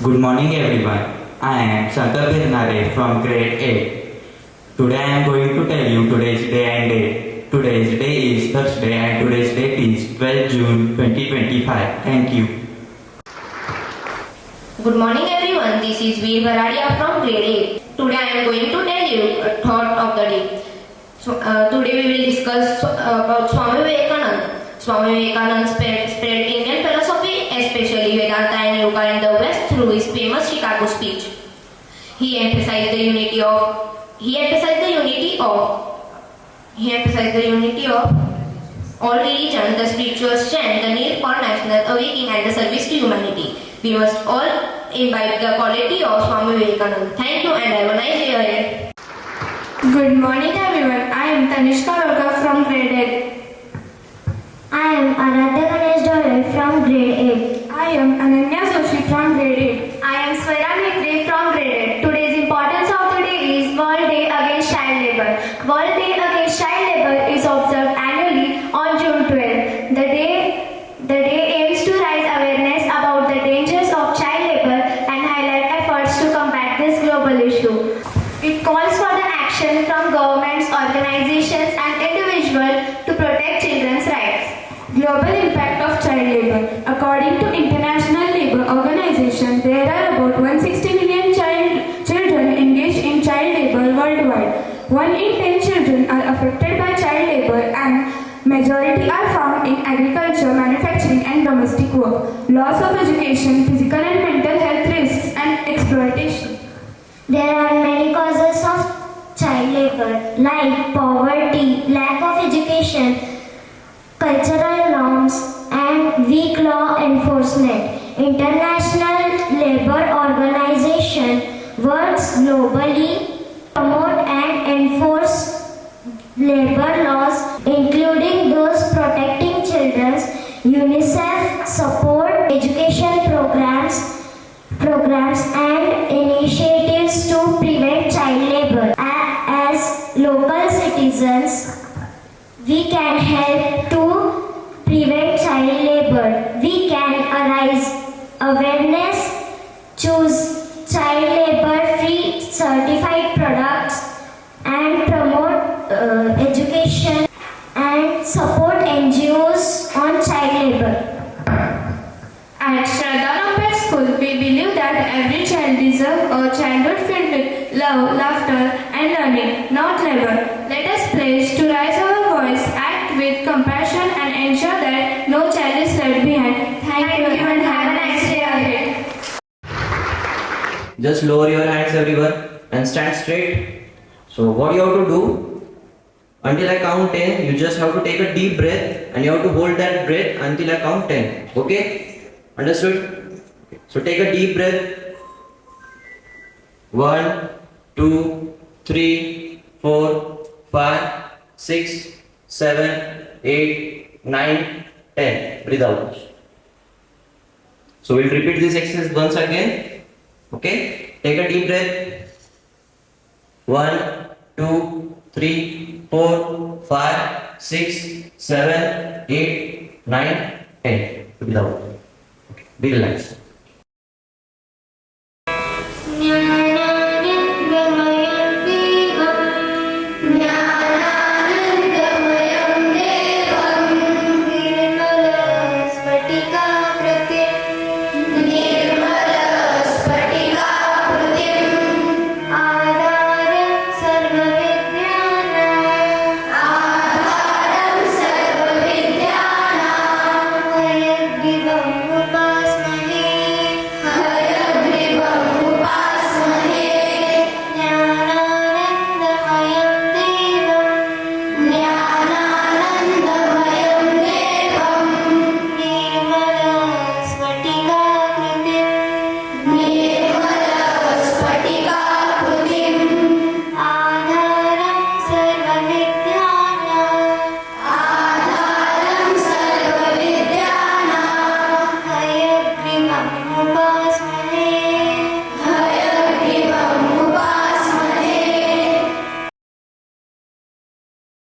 Good morning everyone. I am Shankar Birnare from grade 8. Today I am going to tell you today's day and date. Today's day is Thursday and today's date is 12 June 2025. Thank you. Good morning everyone. This is Veer Baradia from grade 8. Today I am going to tell you a thought of the day. Today we will discuss about Swami Vivekananda. Swami Vivekananda spread Indian philosophy, especially Vedanta and Yoga in the West through his famous Chicago speech. He emphasized the unity of all religion, the spiritual strength, the need for national awakening and the service to humanity. We must all imbibe the quality of Swami Vivekananda. Thank you and have a nice day ahead. Good morning everyone. I am Tanishka Roga from grade 8. I am Aradhya Ganesh Dole from grade 8. I am Ananya Joshi from grade 8. I am Swara Maitre from grade 8. Today's importance of the day is World Day Against Child Labour. World Day Against Child Labour is observed annually on June 12. The day aims to raise awareness about the dangers of child labour and highlight efforts to combat this global issue. It calls for the action from governments, organizations and individuals to protect children's rights. Global impact of child labor. According to International Labour Organization, there are about 160 million children engaged in child labor worldwide. 1 in 10 children are affected by child labor and majority are found in agriculture, manufacturing and domestic work. Loss of education, physical and mental health risks and exploitation. There are many causes of child labor like poverty, lack of education, cultural norms and weak law enforcement. International Labour Organization works globally to promote and enforce labor laws, including those protecting children. UNICEF support education programs and initiatives to prevent child labor. As local citizens, we can help to prevent child labor. We can raise awareness, choose child labor-free certified products, and promote education and support NGOs on child labor. At Shraddha Olympiad School, we believe that every child deserves a childhood filled with love, laughter and learning, not labor. Let us pledge to raise our voice, act with compassion and ensure that no child is left behind. Thank you and have a nice day ahead. Just lower your hands everyone and stand straight. So what you have to do, until I count 10, you just have to take a deep breath and you have to hold that breath until I count 10. Okay? Understood? So take a deep breath. 1, 2, 3, 4, 5, 6, 7, 8, 9, 10. Breathe out. So we'll repeat this exercise once again. Okay? Take a deep breath. 1, 2, 3, 4, 5, 6, 7, 8, 9, 10. Breathe out. Okay. Be relaxed.